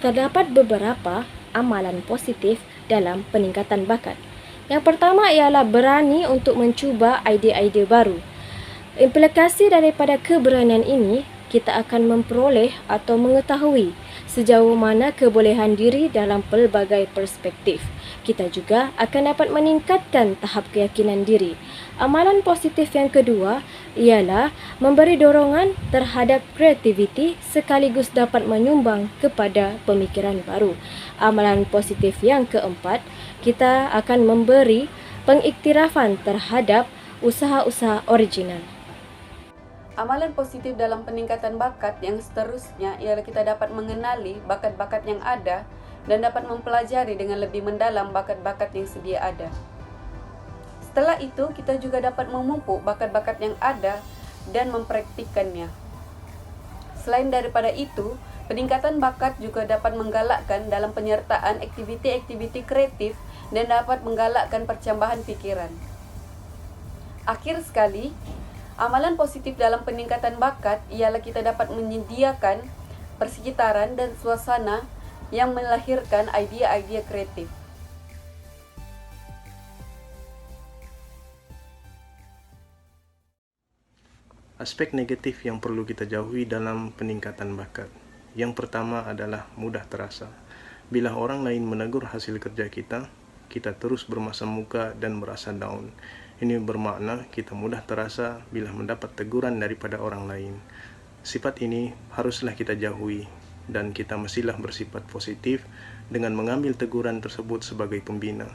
Terdapat beberapa amalan positif dalam peningkatan bakat. Yang pertama ialah berani untuk mencuba idea-idea baru. Implikasi daripada keberanian ini, kita akan memperoleh atau mengetahui sejauh mana kebolehan diri dalam pelbagai perspektif. Kita juga akan dapat meningkatkan tahap keyakinan diri. Amalan positif yang kedua ialah memberi dorongan terhadap kreativiti sekaligus dapat menyumbang kepada pemikiran baru. Amalan positif yang keempat, kita akan memberi pengiktirafan terhadap usaha-usaha original. Amalan positif dalam peningkatan bakat yang seterusnya ialah kita dapat mengenali bakat-bakat yang ada dan dapat mempelajari dengan lebih mendalam bakat-bakat yang sedia ada. Setelah itu, kita juga dapat memupuk bakat-bakat yang ada dan mempraktikkannya. Selain daripada itu, peningkatan bakat juga dapat menggalakkan dalam penyertaan aktiviti-aktiviti kreatif dan dapat menggalakkan percambahan pikiran. Akhir sekali, amalan positif dalam peningkatan bakat ialah kita dapat menyediakan persekitaran dan suasana yang melahirkan idea-idea kreatif. Aspek negatif yang perlu kita jauhi dalam peningkatan bakat. Yang pertama adalah mudah terasa. Bila orang lain menegur hasil kerja kita, kita terus bermasam muka dan merasa down. Ini bermakna kita mudah terasa bila mendapat teguran daripada orang lain. Sifat ini haruslah kita jauhi dan kita mestilah bersifat positif dengan mengambil teguran tersebut sebagai pembina.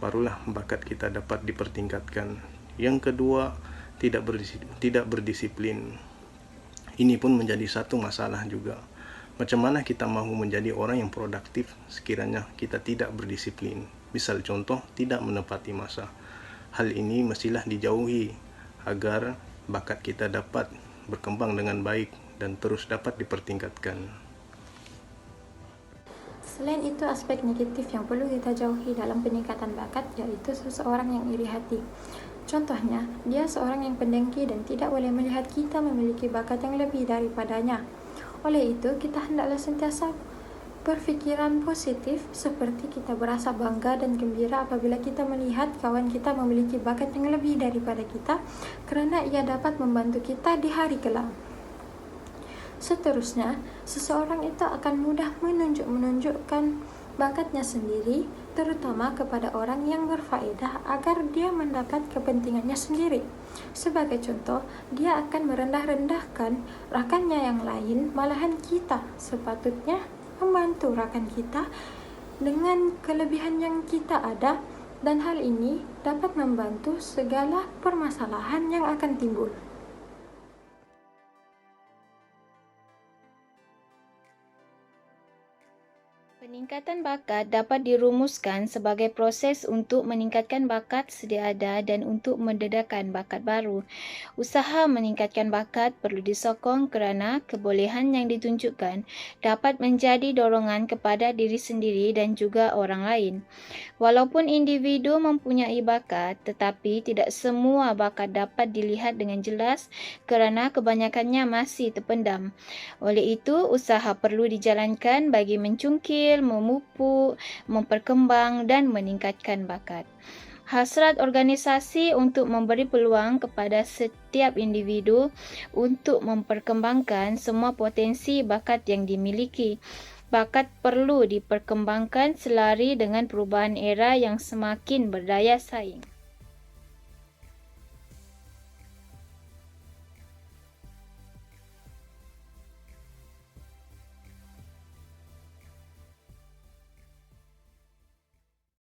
Barulah bakat kita dapat dipertingkatkan. Yang kedua, tidak berdisiplin. Ini pun menjadi satu masalah juga. Macam mana kita mahu menjadi orang yang produktif sekiranya kita tidak berdisiplin? Misal contoh, tidak menepati masa. Hal ini mestilah dijauhi agar bakat kita dapat berkembang dengan baik dan terus dapat dipertingkatkan. Selain itu, aspek negatif yang perlu kita jauhi dalam peningkatan bakat yaitu seseorang yang iri hati. Contohnya, dia seorang yang pendengki dan tidak boleh melihat kita memiliki bakat yang lebih daripadanya. Oleh itu, kita hendaklah sentiasa berfikiran positif seperti kita berasa bangga dan gembira apabila kita melihat kawan kita memiliki bakat yang lebih daripada kita kerana ia dapat membantu kita di hari kelak. Seterusnya, seseorang itu akan mudah menunjukkan bakatnya sendiri, terutama kepada orang yang berfaedah agar dia mendapat kepentingannya sendiri. Sebagai contoh, dia akan merendah-rendahkan rakannya yang lain, malahan kita sepatutnya membantu rakan kita dengan kelebihan yang kita ada, dan hal ini dapat membantu segala permasalahan yang akan timbul. Peningkatan bakat dapat dirumuskan sebagai proses untuk meningkatkan bakat sedia ada dan untuk mendedahkan bakat baru. Usaha meningkatkan bakat perlu disokong kerana kebolehan yang ditunjukkan dapat menjadi dorongan kepada diri sendiri dan juga orang lain. Walaupun individu mempunyai bakat, tetapi tidak semua bakat dapat dilihat dengan jelas kerana kebanyakannya masih terpendam. Oleh itu, usaha perlu dijalankan bagi mencungkil, memupuk, memperkembang dan meningkatkan bakat. Hasrat organisasi untuk memberi peluang kepada setiap individu untuk memperkembangkan semua potensi bakat yang dimiliki. Bakat perlu diperkembangkan selari dengan perubahan era yang semakin berdaya saing.